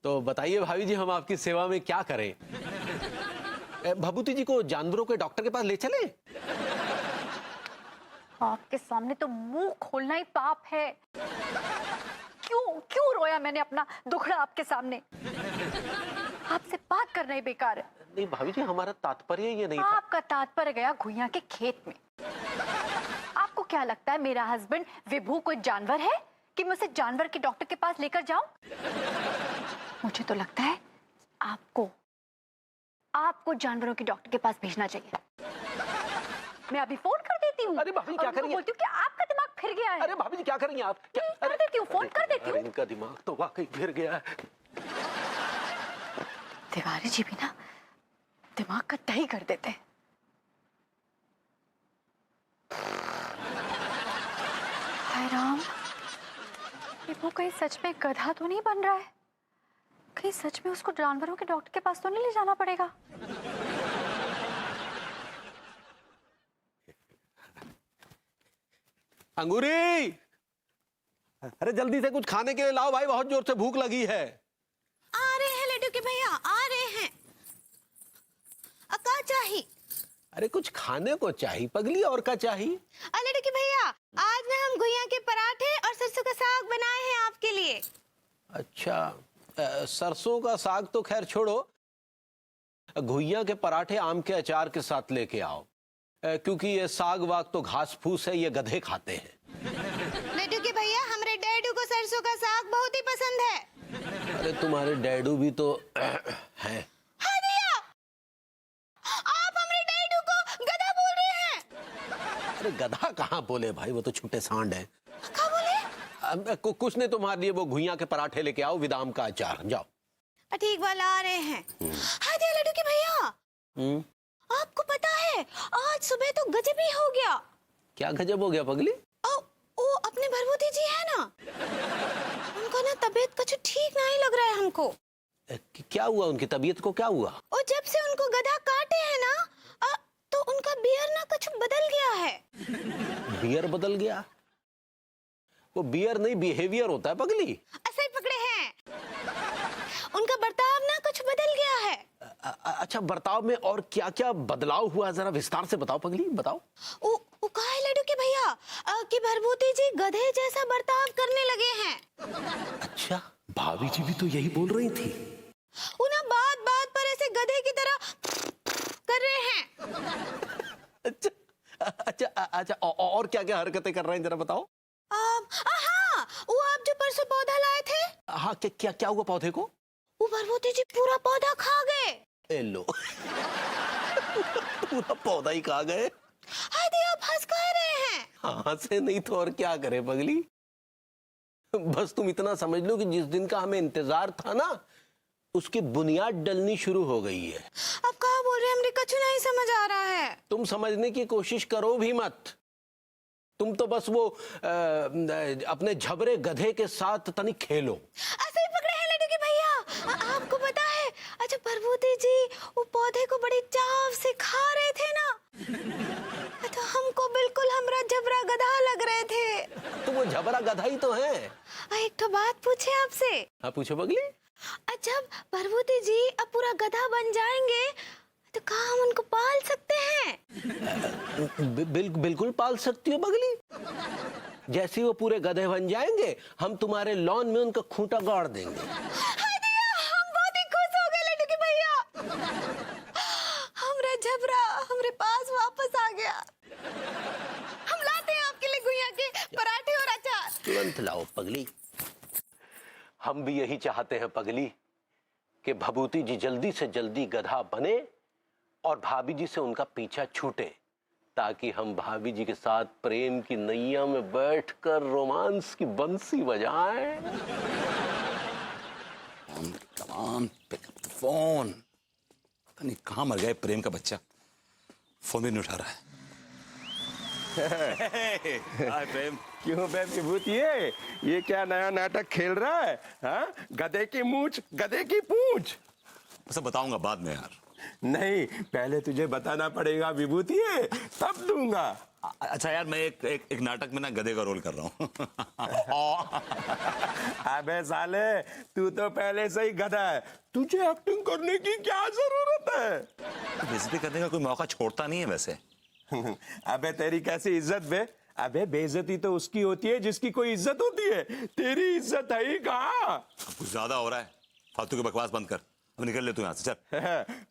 तो बताइए भाभी जी, हम आपकी सेवा में क्या करें? भभूति जी को जानवरों के डॉक्टर के पास ले चले? आपके सामने तो मुंह खोलना ही पाप है। क्यों क्यों रोया मैंने अपना दुखड़ा आपके सामने? आपसे बात करना ही बेकार है। नहीं भाभी जी, हमारा तात्पर्य ये नहीं था। आपका तात्पर्य गया घुइयां के खेत में। आपको क्या लगता है मेरा हस्बैंड विभू कोई जानवर है कि मैं उसे जानवर के डॉक्टर के पास लेकर जाऊं? मुझे तो लगता है आपको जानवरों के डॉक्टर के पास भेजना चाहिए। मैं अभी फोन कर देती हूँ। अरे भाभी क्या करेंगे? बोलती हूँ कि आपका दिमाग फिर गया है। अरे भाभी जी क्या करेंगे आप? क्या कर देती हूँ, फोन कर देती हूँ। इनका दिमाग तो वाकई फिर गया है। तिवारी जी भी ना दिमाग का दही कर देते हैं। हाय राम, वो कहीं सच में गधा तो नहीं बन रहा है? कहीं सच में उसको जानवरों के डॉक्टर के पास तो नहीं ले जाना पड़ेगा? अंगूरी, अरे जल्दी से कुछ खाने के लिए लाओ भाई, बहुत जोर से भूख लगी है। आ रहे हैं लड्डू के भैया, आ रहे हैं। अका चाहिए? अरे कुछ खाने को चाहिए पगली, और क्या चाहिए? लड्डू के भैया, आज ना हम घुइयां के पराठे और सरसों का साग बनाए हैं आपके लिए। अच्छा, सरसों का साग तो खैर छोड़ो, घुइयां के पराठे आम के अचार के साथ लेके आओ, क्योंकि ये साग वाग तो घास फूस है, ये गधे खाते हैं। लड्डू के भैया, हमारे डैडू को सरसों का साग बहुत ही पसंद है। अरे तुम्हारे डैडू भी तो हैं। हाँ दिया, आप हमारे डैडू को गधा बोल रहे हैं। अरे गधा कहाँ बोले भाई, वो तो छुट्टे सांड है। क्या बोले? कुछ नहीं, तुम्हारे लिए वो घुइयां के पराठे लेके आओ, विदाम का अचार, जाओ। ठीक वाला आ रहे हैं। हाँ दिया लड्डू के भैया, आपको पता है आज सुबह तो गजब ही हो गया। क्या गजब हो गया पगली? ओ अपने भरभूति जी है ना, उनको ना तबीयत कुछ ठीक नहीं लग रहा है हमको। क्या हुआ उनकी तबीयत को, क्या हुआ? और जब से उनको गधा काटे हैं ना, तो उनका बियर ना कुछ बदल गया है। बियर बदल गया? वो बियर नहीं, बिहेवियर होता है पगली। सही पकड़े हैं, उनका बर्ताव ना कुछ बदल गया है। अच्छा, बर्ताव में और क्या क्या बदलाव हुआ, जरा विस्तार से बताओ पगली, बताओ। वो कहा है लड्डू के भैया कि भरभूति जी गधे जैसा बर्ताव करने लगे हैं। अच्छा, भाभी जी भी तो यही बोल रही थी। वो ना बात बात पर ऐसे गधे की तरह कर रहे हैं। अच्छा, और क्या क्या हरकतें कर रहे हैं, जरा बताओ। हाँ, वो आप जो परसों पौधा लाए थे। हाँ, क्या क्या हुआ पौधे को? वो भरभूति जी पूरा पौधा खा गए। लो पूरा पौधा ही खा गए? आप हंस कह रहे हैं। हाँ से नहीं तो और क्या करे पगली। बस तुम इतना समझ लो कि जिस दिन का हमें इंतजार था ना, उसकी बुनियाद डलनी शुरू हो गई है। आप कहा बोल रहे हैं, हमने कुछ नहीं समझ आ रहा है। तुम समझने की कोशिश करो भी मत, तुम तो बस वो अपने झबरे गधे के साथ तनिक खेलो। सही पकड़े हैं लड्डू के भैया। आपको पता है, अच्छा भरभूति जी वो पौधे को बड़ी चाव से खा रहे थे ना, तो हमको बिल्कुल हमरा झबरा गधा लग रहे थे। तो वो झबरा गधा ही तो है। एक तो बात पूछे आपसे। हाँ पूछो पगली। जब भरभूति जी अब पूरा गधा बन जाएंगे, तो कहाँ हम उनको पाल सकते हैं? बिल्कुल पाल सकती हो पगली। जैसे ही वो पूरे गधे बन जाएंगे, हम तुम्हारे लॉन में उनका खूंटा गाड़ देंगे। हम बहुत ही खुश हो गए लड्डू के भैया। हमरा झबरा हमरे पास वापस आ गया। हम लाते हैं आपके लिए घुइयां के पराठे और अचार। तुरंत लाओ पगली। हम भी यही चाहते हैं पगली कि भभूति जी जल्दी से जल्दी गधा बने और भाभी जी से उनका पीछा छूटे, ताकि हम भाभी जी के साथ प्रेम की नैया में बैठकर रोमांस की बंसी बजाएं। कमान पिक अप द फोन। पता नहीं कहाँ मर गया प्रेम का बच्चा, फोन भी नहीं उठा रहा है। हाय प्रेम। क्यों बे विभूति, ये क्या नया नाटक खेल रहा है? हाँ, गधे की मूंछ गधे की पूंछ। सब बताऊंगा बाद में यार। नहीं, पहले तुझे बताना पड़ेगा विभूति, तब दूंगा। अच्छा यार, मैं एक नाटक में ना गधे का रोल कर रहा हूँ। अबे साले, तू तो पहले से ही गधा है, तुझे एक्टिंग करने की क्या जरूरत है? बेइज्जती करने का कोई मौका छोड़ता नहीं है वैसे। अबे तेरी कैसी इज्जत बे? अबे बेइज्जती तो उसकी होती है जिसकी कोई इज्जत होती है, तेरी इज्जत है ही कहाँ? अब कुछ ज्यादा हो रहा है, फालतू की बकवास बंद कर, अब निकल ले तू यहाँ से, चल।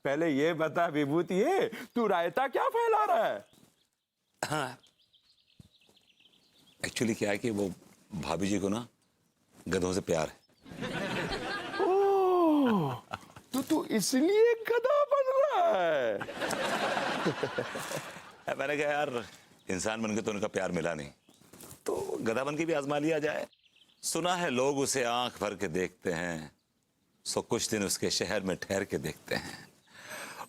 पहले ये बता विभूति है, तू रायता क्या फैला रहा है? हाँ, एक्चुअली क्या है कि वो भाभी जी को ना गधों से प्यार है। ओह, तो तू इसलिए गधा बन रहा है? मैंने कहा यार, इंसान बन के तो उनका प्यार मिला नहीं, तो गधा बन के भी आजमा लिया जाए। सुना है लोग उसे आंख भर के देखते हैं, सो कुछ दिन उसके शहर में ठहर के देखते हैं।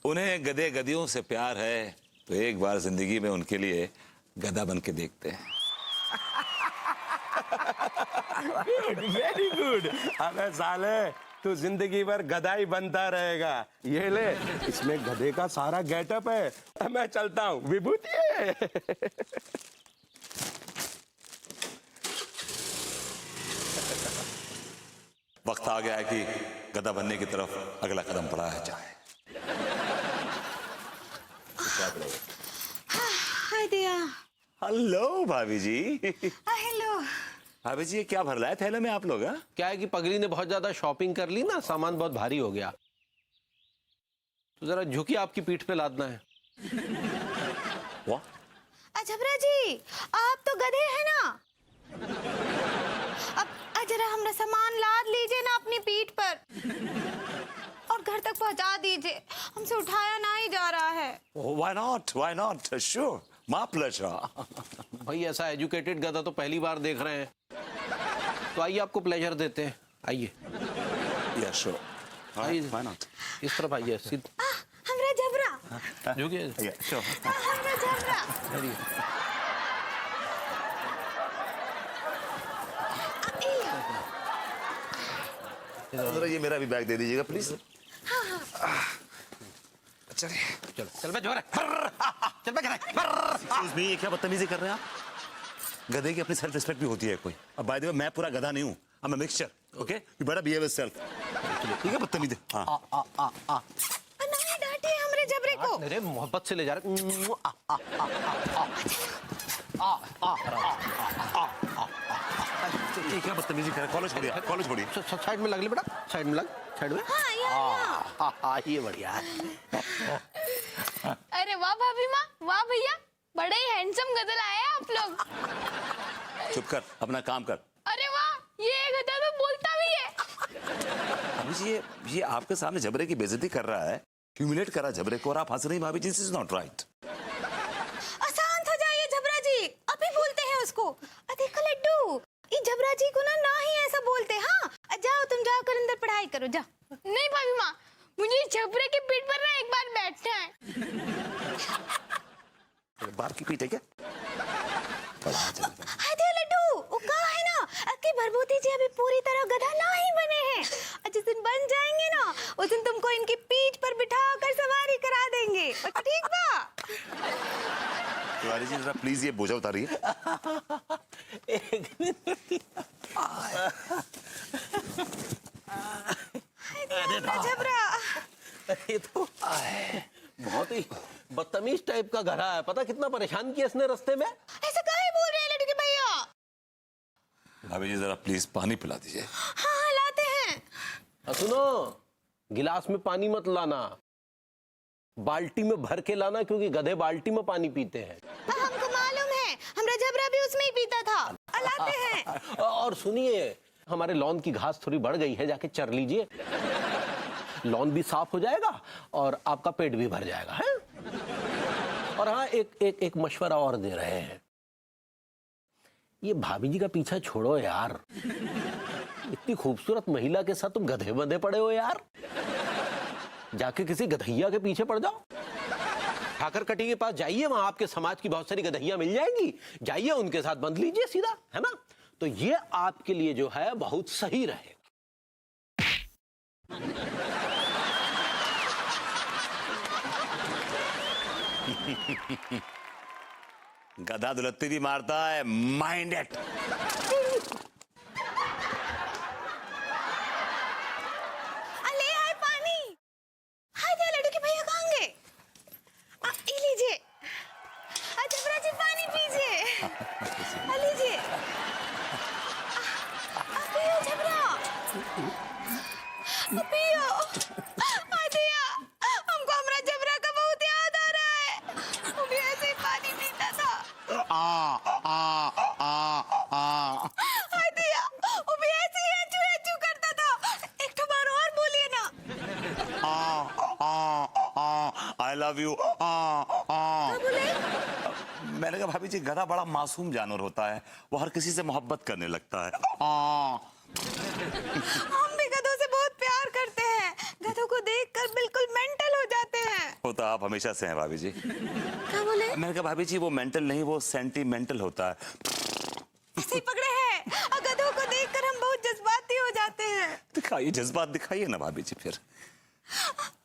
उन्हें गधे गधियों से प्यार है, तो एक बार जिंदगी में उनके लिए गधा बन के देखते हैं। Very good. अबे साले, तू जिंदगी भर गधा ही बनता रहेगा। ये ले, इसमें गधे का सारा गेटअप है। मैं चलता हूँ, विभूति है। वक्त आ गया है कि गधा बनने की तरफ अगला कदम बढ़ाया जाए। हाय दिया। हेलो भाभी जी। हेलो। भाभी जी, ये क्या भर लाए थैले में आप लोग? हाँ, क्या है कि पगली ने बहुत ज्यादा शॉपिंग कर ली ना, सामान बहुत भारी हो गया, तो जरा झुकी आपकी पीठ पे लादना है। वाह, जबरा जी, आप तो गधे हैं ना? अब जरा हमरा सामान लाद लीजिए ना अपनी पीठ पर और घर तक पहुंचा दीजिए, हमसे उठाया ना ही जा रहा है। Why not, sure, my pleasure. भाई ऐसा एजुकेटेड गधा तो पहली बार देख रहे हैं, तो आइए आपको प्लेजर देते हैं, आइए। या श्योर, आइए, व्हाई नॉट। इस तरफ आइए, सीधा हमरा जबरा। झुकिए। या श्योर। हमरा जबरा। जरा ये मेरा भी बैग दे दीजिएगा प्लीज। चलिए, चल चल बे जोर, चल बे घर। एक्सक्यूज मी, ये क्या बदतमीजी कर रहे हैं आप? गधे की अपनी सेल्फ रिस्पेक्ट भी होती है कोई। अब बाय द वे, मैं पूरा गधा नहीं हूँ, I am a mixture, okay? You better behave yourself. ठीक है, बदतमीजी। हाँ, नहीं डांटिए हमरे जबरे को। अरे मोहब्बत से ले जा रहे। ये क्या बदतमीजी कर रहे हैं? कॉलेज छोड़िए, कॉलेज छोड़िए। साइड में लग ले बेटा, साइड में लग, साइड में। हाँ, ये बढ़िया है। अरे वाह भाभी माँ, वाह भैया, बड़े ही हैंडसम गधा लाए हैं आप लोग। चुप कर, अपना काम कर। अरे वाह, ये गधा तो बोलता भी है। भाभी जी, ये आपके सामने जबरे की बेइज्जती कर रहा है, ह्यूमिलेट कर रहा है जबरे को, और आप हंस रही हैं। भाभी जी, दिस इज नॉट राइट। शांत हो जाइए जबरा जी, अभी बोलते हैं उसको। देखो लड्डू, ये जबरा जी को ना ही ऐसा बोलते। हाँ, जाओ तुम, जाओ कर अंदर पढ़ाई करो, जाओ। नहीं भाभी माँ, मुझे झबरे के पीठ पर ना एक बार बैठना है। बार की पीठ है क्या? हाय दे लड्डू, वो कहा है ना कि भरभूति जी अभी पूरी तरह गधा ना ही बने हैं, और जिस दिन बन जाएंगे ना, उस दिन तुमको इनकी पीठ पर बिठाकर सवारी करा देंगे, ठीक बा? तिवारी जी, जरा प्लीज ये बोझा उतारिए। जबरा, ये तो बहुत ही बदतमीज टाइप का घड़ा है, पता कितना परेशान किया इसने रास्ते में। ऐसा काहे बोल रहे हैं लड्डू के भैया? भाभी जी, जरा प्लीज पानी पिला दीजिए। हाँ, लाते हैं। और सुनो, गिलास में पानी मत लाना, बाल्टी में भर के लाना, क्योंकि गधे बाल्टी में पानी पीते हैं। हमको मालूम है, हमरा जबरा भी उसमें ही पीता था। लाते हैं। और सुनिए, हमारे लॉन की घास थोड़ी बढ़ गई है, जाके चर लीजिए, लॉन भी साफ हो जाएगा और आपका पेट भी भर जाएगा, है? और हाँ, एक मशवरा और दे रहे हैं, ये भाभी जी का पीछा छोड़ो यार, इतनी खूबसूरत महिला के साथ तुम गधे बंधे पड़े हो यार, जाके किसी गधैया के पीछे पड़ जाओ। ठाकर कटी के पास जाइए, वहां आपके समाज की बहुत सारी गधैया मिल जाएंगी, जाइए उनके साथ बंध लीजिए सीधा, है ना? तो ये आपके लिए जो है बहुत सही रहेगा। गधा दुलत्ती भी मारता है, माइंड इट। ले आए पानी। हाय दिया लड्डू के भैया कहाँ गए? ये लीजिए। जबरा जी पानी पीजिए। लीजिए। पियो जबरा। पियो। हाय दिया, हमको हमारा जबरा का बहुत याद आ रहा है। वो भी ऐसे ही पानी पीता था। हाय दिया, वो भी ऐसे ही एचू करता था। एक तो बार और बोलिए ना। I love you. क्या बोले? मैंने कहा भाभी जी, गधा बड़ा मासूम जानवर होता है, वो हर किसी से मोहब्बत करने लगता है। हम भी गधों से बहुत प्यार करते हैं। गधों को देखकर बिल्कुल मेंटल हो जाते हैं। वो तो आप हमेशा से हैं भाभी जी। क्या बोले? मैंने कहा भाभी जी, वो मेंटल नहीं, वो सेंटीमेंटल होता है। ऐसे ही पकड़े हैं। और गधों को देखकर हम बहुत जज्बाती हो जाते हैं। दिखाइए जज्बात, दिखाइए ना भाभी जी फिर।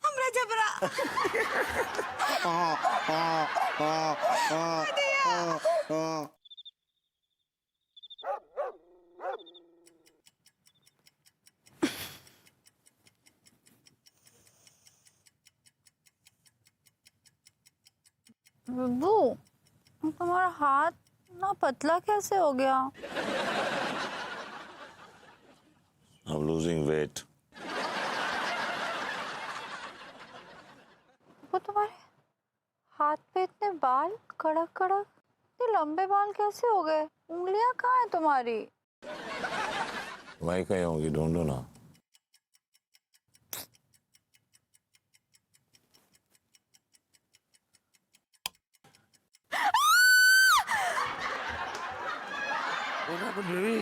हमरा जबरा। दिया। विभू, तुम्हारा हाथ ना पतला कैसे हो गया? I'm losing weight. वो तुम्हारे हाथ पे इतने बाल, कड़क कड़क, इतने लंबे बाल कैसे हो गए? उंगलियां कहाँ है तुम्हारी? वही कहीं होंगी, ढूंढो ना।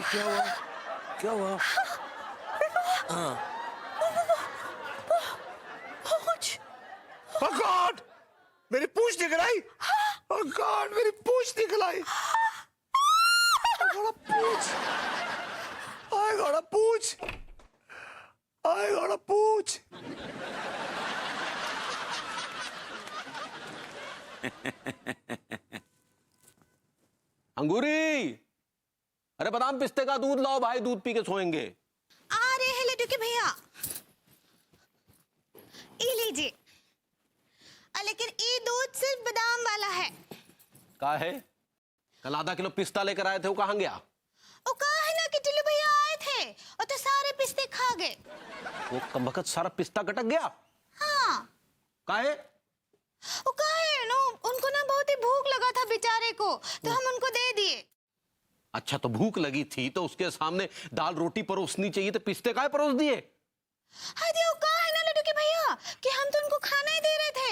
क्या हुआ? क्या हुआ? Oh God! मेरी पूंछ निकल आई। Oh God! मेरी पूंछ निकल आई। I got a Poonch. I got a Poonch. I got a पूंछ। अंगूरी, अरे बादाम पिस्ते का दूध लाओ भाई, दूध पी के सोएंगे। आ रहे हैं लड्डू के भैया। ये लीजिए। लेकिन ये दूध सिर्फ बादाम वाला है। का है? कल आधा किलो पिस्ता लेकर आए थे, वो कहाँ गया? वो कहा है ना कि टिल्लू भैया आए थे और तो सारे पिस्ते खा गए। वो कमबख्त सारा पिस्ता गटक गया। हाँ। काहे? वो कहा है ना, उनको ना बहुत ही भूख लगा था बेचारे को, तो हम उनको दे दिए। अच्छा, तो भूख लगी थी तो उसके सामने दाल रोटी परोसनी चाहिए, तो पिस्ते काहे परोस दिए? हाय दिया, वो कहा है ना लड्डू के भैया कि हम तो उनको खाना ही दे रहे थे,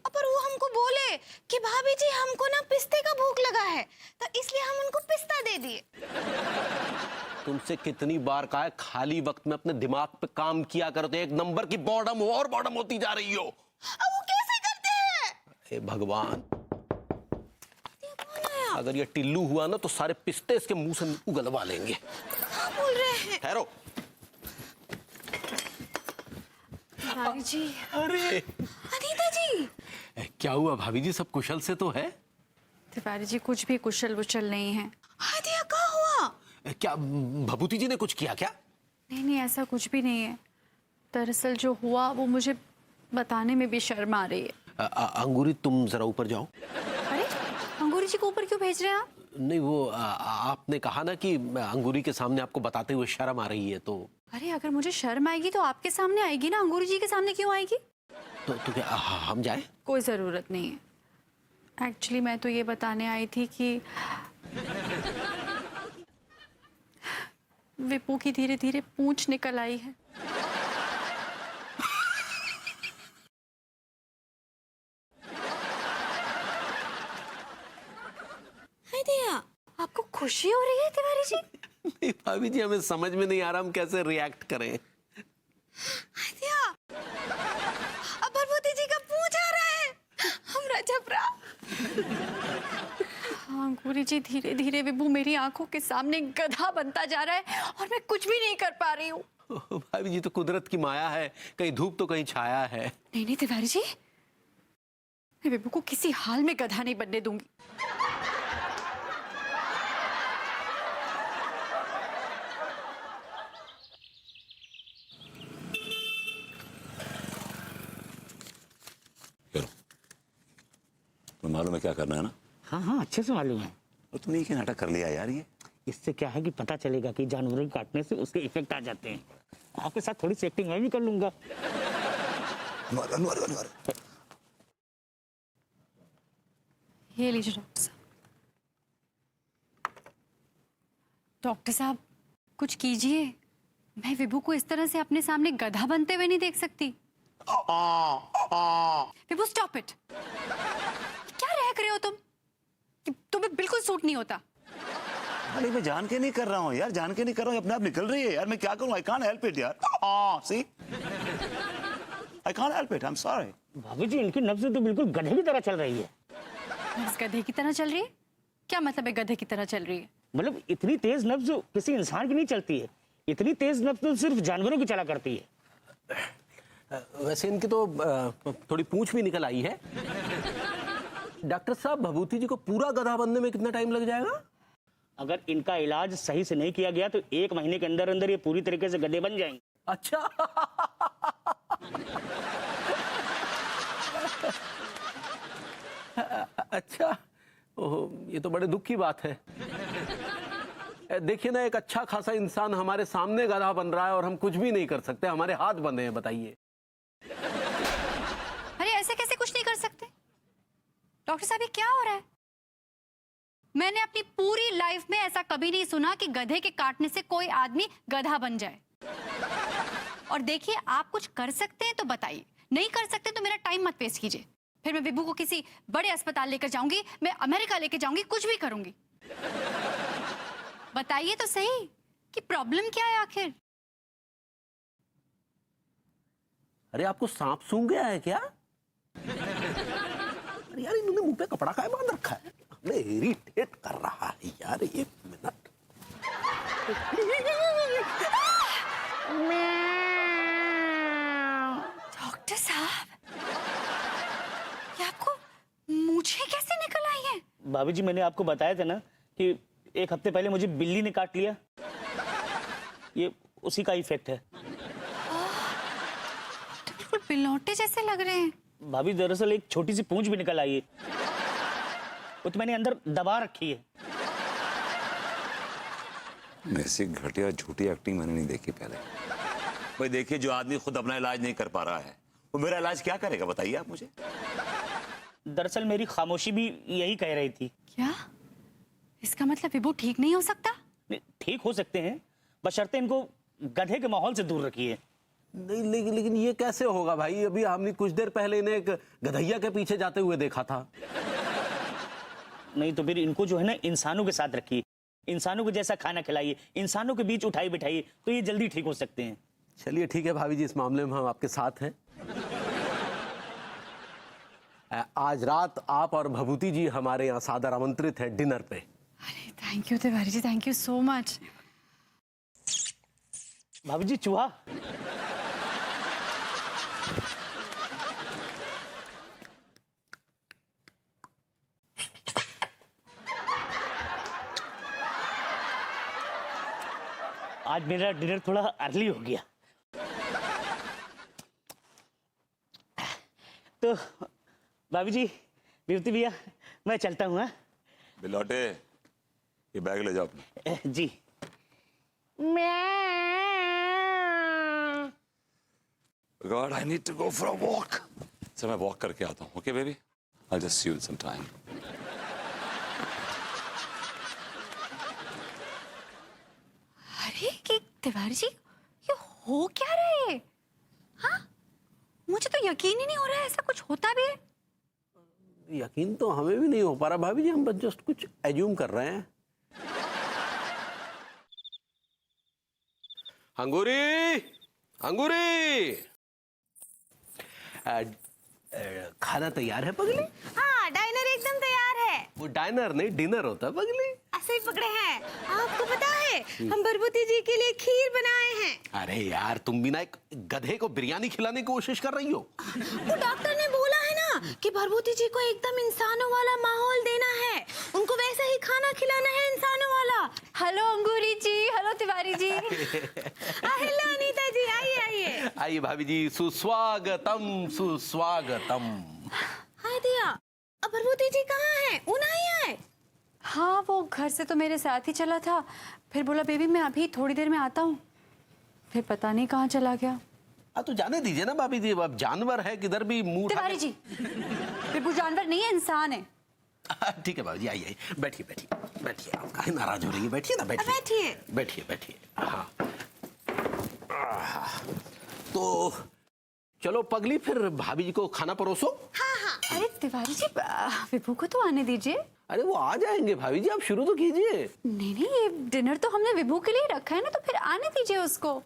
पर वो हमको बोले कि भाभी जी हमको ना पिस्ते का भूख लगा है, तो इसलिए हम उनको पिस्ता दे दिए। तुमसे कितनी बार कहा है, खाली वक्त में अपने दिमाग पे काम किया करो, तो एक नंबर की बॉर्डम और बॉर्डम होती जा रही हो। अब वो कैसे करते हैं? हे भगवान, अगर ये टिल्लू हुआ ना तो सारे पिस्ते इसके मुंह से उगलवा लेंगे। क्या बोल रहे हैं? ठहरो। भाभी जी, अरे अनीता जी, क्या हुआ भाभी जी, सब कुशल से तो है? तिवारी जी कुछ भी कुशल वुशल नहीं है। हाय दिया, क्या हुआ? क्या भभूति जी ने कुछ किया क्या? नहीं नहीं, ऐसा कुछ भी नहीं है। दरअसल जो हुआ वो मुझे बताने में भी शर्म आ रही है। अंगूरी, तुम जरा ऊपर जाओ। अरे अंगूरी जी को ऊपर क्यों भेज रहे हैं आप? नहीं, वो आपने कहा ना कि अंगूरी के सामने आपको बताते हुए शर्म आ रही है, तो अरे अगर मुझे शर्म आएगी तो आपके सामने आएगी ना, अंगूरी जी के सामने क्यों आएगी? तो क्या हम जाएं? कोई ज़रूरत नहीं है। एक्चुअली मैं तो ये बताने आई थी कि विपू की धीरे धीरे पूंछ निकल आई है। हाय दिया, आपको खुशी हो रही है तिवारी जी? नहीं भाभी जी, हमें समझ में नहीं आ रहा हम कैसे रिएक्ट करें। हाय दिया, अब भगवती जी का पूंछ आ रहा है। हमरा जबरा। हाँ अंगूरी जी, धीरे धीरे विभू मेरी आंखों के सामने गधा बनता जा रहा है और मैं कुछ भी नहीं कर पा रही हूँ। भाभी जी, तो कुदरत की माया है, कहीं धूप तो कहीं छाया है। नहीं नहीं तिवारी जी, मैं विभू को किसी हाल में गधा नहीं बनने दूंगी। मालूम है क्या करना है ना? हाँ हाँ अच्छे से मालूम है। और तुमने ये क्या नाटक कर लिया यार ये? इससे क्या है कि पता चलेगा कि जानवरों के काटने से उसके इफेक्ट आ जाते हैं। आपके साथ थोड़ी सी एक्टिंग मैं भी कर लूंगा। अनवर अनवर अनवर ये लीजिए डॉक्टर साहब। डॉक्टर साहब कुछ कीजिए, मैं विभू को इस तरह से अपने सामने गधा बनते हुए नहीं देख सकती। विभू स्टॉप इट। क्या रह रहे हो तुम? तुम्हें बिल्कुल सूट नहीं होता। अरे मैं जान के नहीं कर रहा हूँ यार, जान के नहीं कर रहा हूँ, अपने आप निकल रही है यार, मैं क्या करूँ? आई कांट हेल्प इट यार। सी I can't help it, I am sorry. भाभी जी इनकी नब्ज तो बिल्कुल गधे की तरह चल रही है। नब्ज गधे की तरह चल रही है? क्या मतलब है गधे की तरह चल रही है? मतलब इतनी तेज नब्ज किसी इंसान की नहीं चलती है, इतनी तेज नब्ज तो सिर्फ जानवरों की चला करती है। वैसे इनकी तो थोड़ी पूंछ भी निकल आई है। डॉक्टर साहब भभूति जी को पूरा गधा बनने में कितना टाइम लग जाएगा? अगर इनका इलाज सही से नहीं किया गया तो 1 महीने के अंदर अंदर ये पूरी तरीके से गधे बन जाएंगे। अच्छा। अच्छा, ओह ये तो बड़े दुख की बात है। देखिए ना, एक अच्छा खासा इंसान हमारे सामने गधा बन रहा है और हम कुछ भी नहीं कर सकते, हमारे हाथ बंधे हैं। बताइए। अरे ऐसे कैसे कुछ नहीं कर सकते? डॉक्टर साहब ये क्या हो रहा है? मैंने अपनी पूरी लाइफ में ऐसा कभी नहीं सुना कि गधे के काटने से कोई आदमी गधा बन जाए। और देखिए आप कुछ कर सकते हैं तो बताइए, नहीं कर सकते तो मेरा टाइम मत वेस्ट कीजिए। फिर मैं विभू को किसी बड़े अस्पताल लेकर जाऊंगी, मैं अमेरिका लेकर जाऊंगी, कुछ भी करूंगी। बताइए तो सही कि प्रॉब्लम क्या है आखिर? अरे आपको सांप सूंघ गया है क्या? अरे यार इन्होंने मुंह पे कपड़ा काहे बांध रखा है? हमें इरिटेट कर रहा है यार। 1 मिनट। डॉक्टर साहब ये आपको मूंछें कैसे निकल आई है? भाभी जी मैंने आपको बताया था ना कि 1 हफ्ते पहले मुझे बिल्ली ने काट लिया, ये उसी का इफेक्ट है। तो बिल्कुल बिलौटे जैसे लग रहे हैं। भाभी दरअसल एक छोटी सी पूंछ भी निकल आई है, वो तो मैंने अंदर दबा रखी है। ऐसी घटिया झूठी एक्टिंग मैंने नहीं देखी पहले। भाई देखिए, जो आदमी खुद अपना इलाज नहीं कर पा रहा है वो मेरा इलाज क्या करेगा? बताइए आप मुझे। दरअसल मेरी खामोशी भी यही कह रही थी। क्या इसका मतलब विभू ठीक नहीं हो सकता? नहीं, ठीक हो सकते हैं, बशर्ते इनको गधे के माहौल से दूर रखिए। नहीं लेकिन ये कैसे होगा भाई? अभी हमने कुछ देर पहले इन्हें एक गधैया के पीछे जाते हुए देखा था। नहीं तो फिर इनको जो है ना इंसानों के साथ रखिए, इंसानों को जैसा खाना खिलाइए, इंसानों के बीच उठाई बिठाइए, तो ये जल्दी ठीक हो सकते हैं। चलिए ठीक है भाभी जी, इस मामले में हम आपके साथ हैं। आज रात आप और भभूति जी हमारे यहाँ सादर आमंत्रित हैं डिनर पे। अरे thank you Tiwari ji, thank you so much. भाभी जी चूहा। आज मेरा डिनर थोड़ा अर्ली हो गया, तो भाभी जी, विभूति भैया, मैं चलता हूँ। बिलौटे, ये बैग ले जाओ अपना। जी। God, I need to go for a walk. Sir मैं वॉक करके आता हूँ। Okay, baby? I'll just see you in some time. अरे कि तिवारी जी ये हो क्या रहा है? हाँ मुझे तो यकीन ही नहीं हो रहा है ऐसा कुछ होता भी है। यकीन तो हमें भी नहीं हो पा रहा भाभी जी, हम बस जस्ट कुछ एज्यूम कर रहे हैं। अंगूरी, अंगूरी, खाना तैयार है पगली? हाँ डाइनर एकदम तैयार है। वो डाइनर नहीं डिनर होता है पगली। ऐसे ही पकड़े हैं। आपको पता है हम भरभूति जी के लिए खीर बनाए हैं। अरे यार तुम भी ना एक गधे को बिरयानी खिलाने की कोशिश कर रही हो। वो डॉक्टर ने बोला है ना कि भरभूति जी को एकदम इंसानों वाला माहौल देना है, उनको वैसे ही खाना खिलाना है इंसानों वाला। हेलो अंगूरी जी, हेलो तिवारी जी। हेलो अनीता जी, आइए आइए। आइए भाभी जी, सुस्वागतम सुस्वागतम। हाय दिया, अब प्रभुति जी कहाँ हैं? वो नहीं आए? हाँ, वो घर से तो मेरे साथ ही चला था, फिर बोला बेबी मैं अभी थोड़ी देर में आता हूँ, फिर पता नहीं कहाँ चला गया। तो जाने दीजिए ना भाभी जी, अब जानवर है किधर भी मुंह उठा तिवारी जी, विभू जानवर नहीं है, इंसान है। ठीक है भाभी जी, आइए बैठिए बैठिए बैठिए, आप काहे नाराज हो रही है? बैठिए ना, बैठिए बैठिए। बैठिए बैठिए। हाँ तो चलो पगली, फिर भाभी जी को खाना परोसो। अरे तिवारी जी, विभू को तो आने दीजिए। अरे वो आ जाएंगे भाभी जी, आप शुरू तो कीजिए। नहीं नहीं, ये डिनर तो हमने विभू के लिए रखा है ना, तो फिर आने दीजिए उसको।